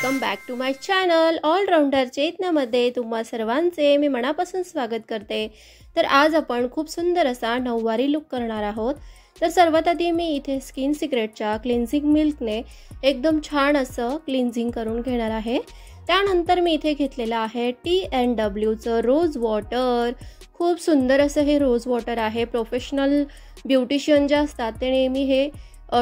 Welcome back to my channel allrounder चेतनामध्ये तुम्हा सर्वांचे मी मनापासून स्वागत करते। तर आज आपण खूप सुंदर असा नऊवारी लुक करणार आहोत। तर सर्वात आधी मी इथे स्किन सिक्रेटच्या क्लिन्झिंग मिल्कने एकदम छान असं क्लिन्झिंग करून घेणार आहे। त्यानंतर मी इथे घेतलेला आहे T&Wचं रोज वॉटर। खूप सुंदर असं हे रोज वॉटर आहे। प्रोफेशनल ब्युटिशियन जे असतात ते नेहमी हे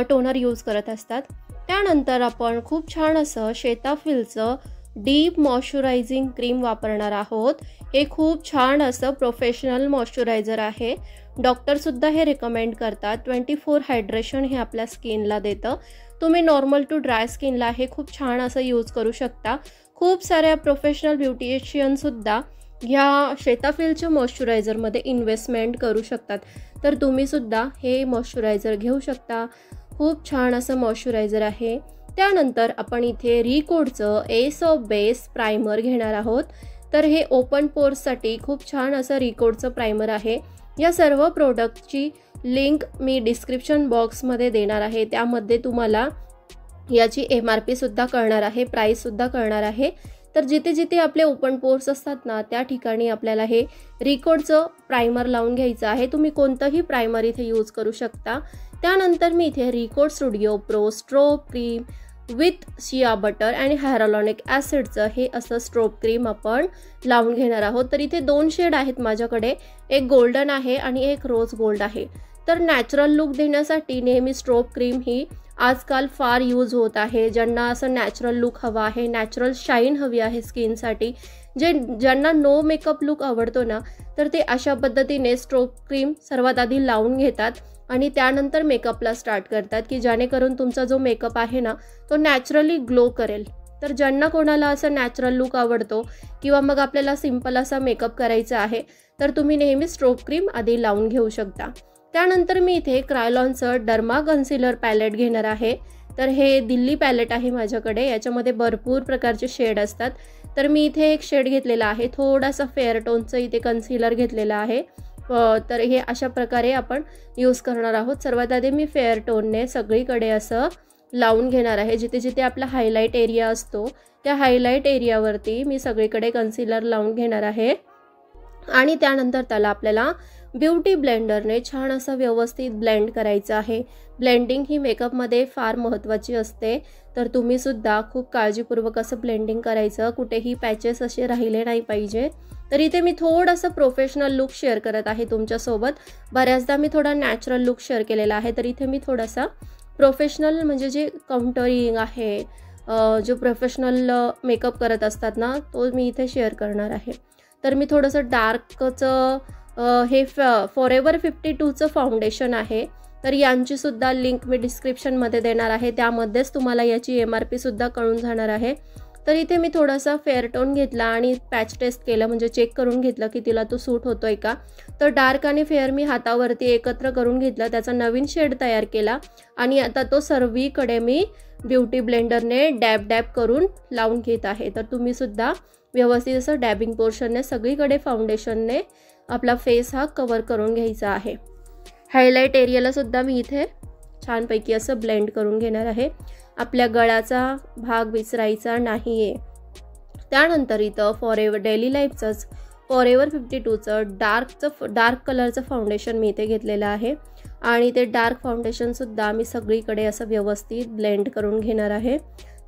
टोनर यूज करत असतात। त्यानंतर आपण खूप छान असं शेताफिलचं डीप मॉइश्चरायझिंग क्रीम वापरणार आहोत। हे खूप छान असं प्रोफेशनल मॉइश्चरायझर आहे। डॉक्टरसुद्धा हे रेकमेंड करतात। 24 हायड्रेशन हे आपल्या स्किनला देतं। तुम्ही नॉर्मल टू ड्राय स्किनला हे खूप छान असं यूज करू शकता। खूप साऱ्या प्रोफेशनल ब्युटिशियनसुद्धा ह्या शेताफिलच्या मॉइश्चरायझरमध्ये इन्व्हेस्टमेंट करू शकतात। तर तुम्हीसुद्धा हे मॉइश्चरायझर घेऊ शकता। खूप छान असं मॉइश्चरायझर आहे। त्यानंतर आपण इथे रिकोडचं एस ऑफ बेस प्रायमर घेणार आहोत। तर हे ओपन पोर्ससाठी खूप छान असं रिकोडचं प्रायमर आहे। या सर्व प्रोडक्टची लिंक मी डिस्क्रिप्शन बॉक्समध्ये देणार आहे। त्यामध्ये तुम्हाला याची MRP सुद्धा कळणार आहे, प्राइस सुद्धा कळणार आहे। तर जिथे जिथे आपले ओपन पोर्स असतात ना त्या ठिकाणी आपल्याला हे रिकोडचं प्रायमर लावून घ्यायचं आहे। तुम्ही कोणतंही प्रायमर इथे यूज करू शकता। त्यानंतर मी इथे Recode studio pro strobe cream with shea butter आणि हायरोलॉनिक ॲसिडचं हे असं स्ट्रोब क्रीम आपण लावून घेणार आहोत। तर इथे 2 शेड आहेत माझ्याकडे, एक गोल्डन आहे आणि एक रोज गोल्ड आहे। तर नॅचरल लुक देण्यासाठी नेहमी स्ट्रोब क्रीम ही आजकाल फार यूज होत आहे। ज्यांना असं नॅचरल लुक हवा आहे, नॅचरल शाईन हवी आहे स्किनसाठी, ज्यांना नो मेकअप लुक आवडतो ना, तर ते अशा पद्धतीने स्ट्रोब क्रीम सर्वात आधी लावून घेतात आणि त्यानंतर मेकअपला स्टार्ट करतात की जेणेकरून तुमचा जो मेकअप आहे ना तो नॅचरली ग्लो करेल। तर ज्यांना कोणाला असं नॅचरल लुक आवडतो किंवा मग आपल्याला सिंपल असा मेकअप करायचा आहे तर तुम्ही नेहमी स्ट्रोब क्रीम आधी लावून घेऊ शकता। त्यानंतर मी इथे क्रायलॉनचं डर्मा कन्सिलर पॅलेट घेणार आहे। तर हे दिल्ली पॅलेट आहे माझ्याकडे, याच्यामध्ये भरपूर प्रकारचे शेड असतात। तर मी इथे एक शेड घेतलेला आहे, थोडासा फेअर टोनचं इथे कन्सिलर घेतलेला आहे। तर हे अशा प्रकारे आपण यूज करणार आहोत। सर्वात आधी मी फेअर टोनने सगळीकडे असं लावून घेणार आहे। जिथे जिथे आपला हायलाईट एरिया असतो त्या हायलाईट एरियावरती मी सगळीकडे कन्सिलर लावून घेणार आहे आणि त्यानंतर त्याला आपल्याला ब्युटी ब्लेंडरने छान असं व्यवस्थित ब्लेंड करायचं आहे। ब्लेंडिंग ही मेकअपमध्ये फार महत्त्वाची असते। तर तुम्हीसुद्धा खूप काळजीपूर्वक असं ब्लेंडिंग करायचं, कुठेही पॅचेस असे राहिले नाही पाहिजे। तर इथे मी थोडंसं प्रोफेशनल लुक शेअर करत आहे तुमच्यासोबत। बऱ्याचदा मी थोडा नॅचरल लुक शेअर केलेला आहे, तर इथे मी थोडासा प्रोफेशनल म्हणजे जे काउंटरिंग आहे, जो प्रोफेशनल मेकअप करत असतात ना तो मी इथे शेअर करणार आहे। तर मी थोडंसं डार्कचं हे फॉरेवर 52चं फाउंडेशन आहे। तर यांची सुद्धा लिंक मी डिस्क्रिप्शनमध्ये देणार आहे, त्यामध्येच तुम्हाला याची MRP सुद्धा कळून जाणार आहे। तर इथे मी थोडासा फेअर टोन घेतला आणि पॅच टेस्ट केलं, म्हणजे चेक करून घेतलं की तिला तो सूट होतोय का। तर डार्क आणि फेअर मी हातावरती एकत्र करून घेतलं, त्याचा नवीन शेड तयार केला आणि आता तो सर्वीकडे मी ब्युटी ब्लेंडरने डॅब डॅब करून लावून घेत आहे। तर तुम्हीसुद्धा व्यवस्थित असं डॅबिंग पोर्शनने सगळीकडे फाउंडेशनने आपला फेस हा कवर करून घ्यायचा आहे। हायलाईट एरियाला सुद्धा मी इथे छानपैकी असं ब्लेंड करून घेणार आहे। आपल्या गळ्याचा भाग विसरायचा नाही आहे। त्यानंतर इथं फॉरेवर डेली लाईफचंच फॉरेवर 52चं डार्क कलरचं फाउंडेशन मी इथे घेतलेलं आहे आणि ते डार्क फाउंडेशनसुद्धा मी सगळीकडे असं व्यवस्थित ब्लेंड करून घेणार आहे।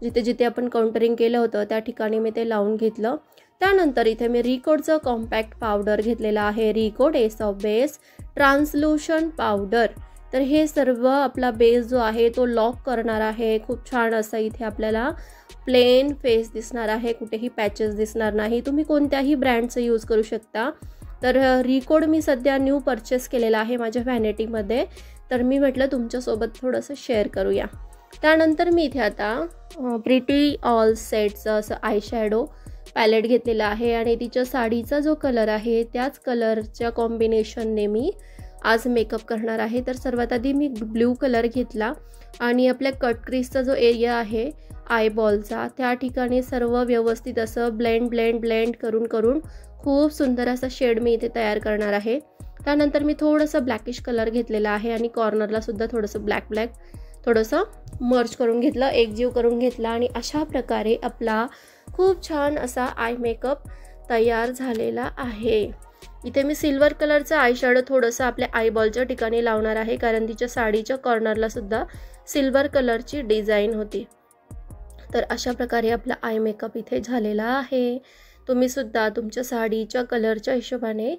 जिथे जिथे आपण काउंटरिंग केलं होतं त्या ठिकाणी मी ते लावून घेतलं। त्यानंतर इथे मी रिकोडचं कॉम्पॅक्ट पावडर घेतलेलं आहे, Recode S of base translucent powder. तर हे सर्व आपला बेस जो आहे तो लॉक करणार आहे। खूप छान असं इथे आपल्याला प्लेन फेस दिसणार आहे, कुठेही पॅचेस दिसणार नाही। तुम्ही कोणत्याही ब्रँडचं यूज करू शकता। तर रिकोड मी सध्या न्यू परचेस केलेला आहे माझ्या व्हॅनिटीमध्ये, तर मी म्हटलं तुमच्यासोबत थोडंसं शेअर करूया। त्यानंतर मी इथे आता प्रिटी ऑल सेटचं असं आय शॅडो पॅलेट घेतलेला आहे आणि तिच्या साडीचा जो कलर आहे त्याच कलरच्या कॉम्बिनेशनने मी आज मेकअप करणार आहे। तर सर्वात आधी मी ब्ल्यू कलर घेतला आणि आपल्या कट क्रीजचा जो एरिया आहे आयबॉलचा त्या ठिकाणी सर्व व्यवस्थित असं ब्लेंड करून खूप सुंदर असा शेड मी इथे तयार करणार आहे। त्यानंतर मी थोडंसं ब्लॅकिश कलर घेतलेला आहे आणि कॉर्नरला सुद्धा थोडंसं ब्लॅक थोडंसं मर्ज करून घेतलं, एकजीव करून घेतला आणि अशा प्रकारे आपला खूप छान असा आय मेकअप तयार झालेला आहे। इथे मी सिल्वर कलरचा आय शॅडो थोडंसं आपल्या आयबॉलच्या ठिकाणी लावणार आहे, कारण तिच्या साडीच्या कॉर्नरला सुद्धा सिल्वर कलरची डिझाईन होती। तर अशा प्रकारे आपला आय मेकअप इथे झालेला आहे। तुम्ही सुद्धा तुमच्या साडीच्या कलरच्या हिशोबाने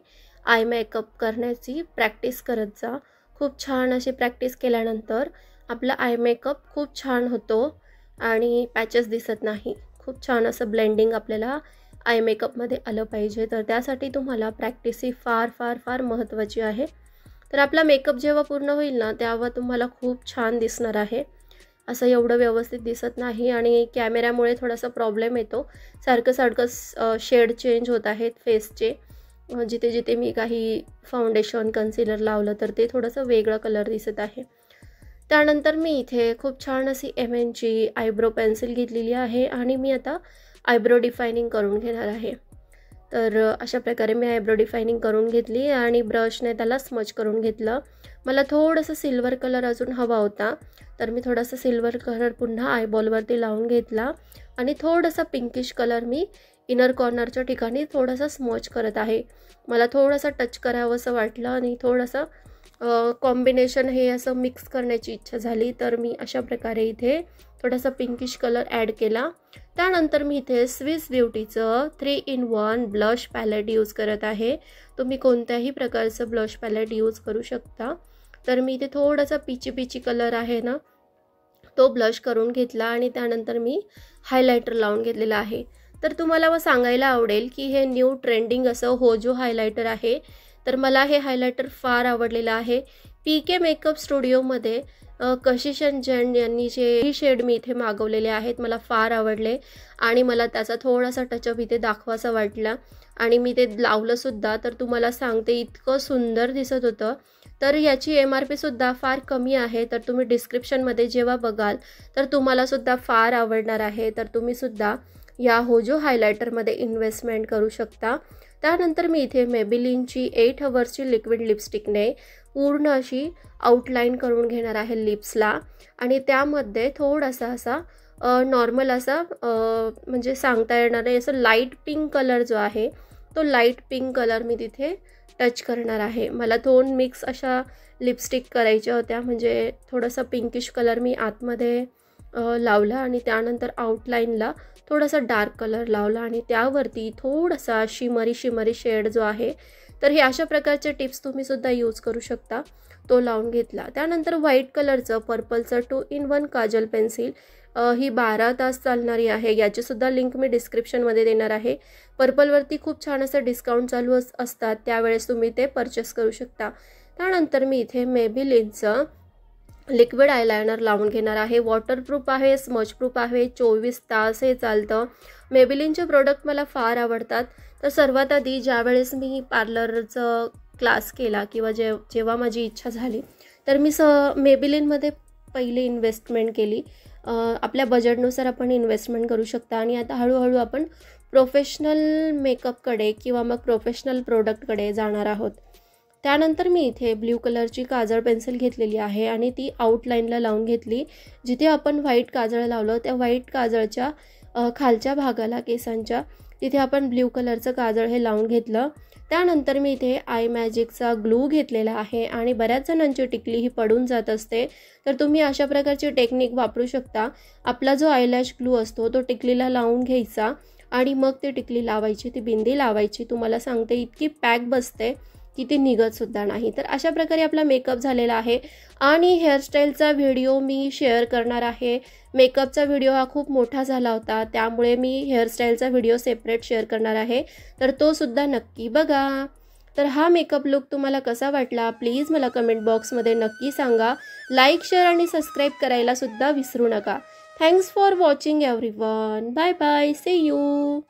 आय मेकअप करण्याची प्रॅक्टिस करत जा। खूप छान अशी प्रॅक्टिस केल्यानंतर आपला आय मेकअप खूप छान होतो आणि पॅचेस दिसत नाही। खूप छान असं ब्लेंडिंग आपल्याला आय मेकअपमध्ये आलं पाहिजे, तर त्यासाठी तुम्हाला प्रॅक्टिस ही फार फार फार महत्त्वाची आहे। तर आपला मेकअप जेव्हा पूर्ण होईल ना, तेव्हा तुम्हाला खूप छान दिसणार आहे। असं एवढं व्यवस्थित दिसत नाही आणि कॅमेऱ्यामुळे थोडासा प्रॉब्लेम येतो, सारखं शेड चेंज होत आहेत फेसचे। जिथे जिथे मी काही फाउंडेशन कन्सिलर लावलं तर ते थोडंसं वेगळं कलर दिसत आहे। त्यानंतर मी इथे खूप छान अशी MNची आयब्रो पेन्सिल घेतलेली आहे आणि मी आता आयब्रो डिफायनिंग करून घेणार आहे। तर अशा प्रकारे मी आयब्रो डिफायनिंग करून घेतली आणि ब्रशने त्याला स्मच करून घेतलं। मला थोडंसं सिल्वर कलर अजून हवा होता, तर मी थोडासा सिल्वर कलर पुन्हा आयबॉलवरती लावून घेतला आणि थोडासा पिंकिश कलर मी इनर कॉर्नरच्या ठिकाणी थोडासा स्मच करत आहे। मला थोडासा टच करावंसं वाटलं आणि थोडंसं कॉम्बिनेशन हे असं मिक्स करण्याची इच्छा झाली, तर मी अशा प्रकारे इथे थोडासा पिंकिश कलर ॲड केला। त्यानंतर मी इथे स्विस ब्युटीचं 3-in-1 ब्लश पॅलेट यूज करत आहे। तुम्ही कोणत्याही प्रकारचं ब्लश पॅलेट यूज करू शकता। तर मी इथे थोडासा पिची कलर आहे ना, तो ब्लश करून घेतला आणि त्यानंतर मी हायलायटर लावून घेतलेला आहे। तर तुम्हाला सांगायला आवडेल की हे न्यू ट्रेंडिंग असं होजो हायलायटर आहे। तर मला हे हायलायटर फार आवडलेलं आहे। PK मेकअप स्टुडिओमध्ये कशिश अँड जैन यांनी ही शेड मी इथे मागवलेले आहेत, मला फार आवडले आणि मला त्याचा थोडासा टचअप इथे दाखवासा वाटला आणि मी ते लावलंसुद्धा। तर तुम्हाला सांगते इतकं सुंदर दिसत होतं। तर याची MRP सुद्धा फार कमी आहे, तर तुम्ही डिस्क्रिप्शनमध्ये जेव्हा बघाल तर तुम्हाला सुद्धा फार आवडणार आहे। तर तुम्ही सुद्धा या होजो हायलायटरमध्ये इन्व्हेस्टमेंट करू शकता। त्यानंतर मी इथे मेबिलिनची 8 हवर्सची लिक्विड लिपस्टिकने पूर्ण अशी आउटलाईन करून घेणार आहे लिप्सला आणि त्यामध्ये थोडासा असा नॉर्मल असा म्हणजे सांगता येणार नाही असं लाईट पिंक कलर जो आहे, तो लाईट पिंक कलर मी तिथे टच करणार आहे। मला 2 मिक्स अशा लिपस्टिक करायच्या होत्या, म्हणजे थोडासा पिंकिश कलर मी आतमध्ये लावला आणि त्यानंतर आउटलाईनला थोडासा डार्क कलर लावला आणि त्यावरती थोडासा शिमरी शेड जो आहे, तर हे अशा प्रकारचे टिप्स तुम्ही सुद्धा यूज करू शकता, तो लावून घेतला। त्यानंतर व्हाईट कलरचं पर्पलचं 2-in-1 काजल पेन्सिल, ही 12 तास चालणारी आहे। याची सुद्धा लिंक मी डिस्क्रिप्शनमध्ये देणार आहे। पर्पलवरती खूप छान असं डिस्काउंट चालू असतात, त्यावेळेस तुम्ही ते परचेस करू शकता। त्यानंतर मी इथे मेबिलिनचं लिक्विड आयलायनर लावून घेणार आहे। वॉटरप्रूफ आहे, स्मचप्रूफ आहे, 24 तास हे चालतं। मेबिलिनचे प्रोडक्ट मला फार आवडतात। तर सर्वात आधी ज्यावेळेस मी पार्लरचं क्लास केला किंवा जेव्हा माझी इच्छा झाली, तर मी मेबिलिनमध्ये पहिली इन्व्हेस्टमेंट केली। आपल्या बजेटनुसार आपण इन्व्हेस्टमेंट करू शकता आणि आता हळूहळू आपण प्रोफेशनल मेकअपकडे किंवा मग प्रोफेशनल प्रोडक्टकडे जाणार आहोत। त्यानंतर मी इथे ब्ल्यू कलरची काजळ पेन्सिल घेतलेली आहे आणि ती आउटलाईनला लावून घेतली। जिथे आपण व्हाईट काजळ लावलं त्या व्हाईट काजळच्या खालच्या भागाला केसांच्या तिथे आपण ब्ल्यू कलरचं काजळ हे लावून घेतलं। त्यानंतर मी इथे आय मॅजिकचा ग्लू घेतलेला आहे आणि बऱ्याच जणांची टिकली ही पडून जात असते, तर तुम्ही अशा प्रकारची टेक्निक वापरू शकता। आपला जो आयलॅश ग्लू असतो तो टिकलीला लावून घ्यायचा आणि मग ती टिकली लावायची, ती बिंदी लावायची। तुम्हाला सांगते इतकी पॅक बसते की ती निघतसुद्धा नाही। तर अशा प्रकारे आपला मेकअप झालेला आहे आणि हेअरस्टाईलचा व्हिडिओ मी शेअर करणार आहे। मेकअपचा व्हिडिओ हा खूप मोठा झाला होता, त्यामुळे मी हेअरस्टाईलचा व्हिडिओ सेपरेट शेअर करणार आहे, तर तो सुद्धा नक्की बघा। तर हा मेकअप लुक तुम्हाला कसा वाटला प्लीज मला कमेंट बॉक्समध्ये नक्की सांगा। लाईक, शेअर आणि सबस्क्राईब करायला सुद्धा विसरू नका। Thanks for watching everyone. Bye bye, see you.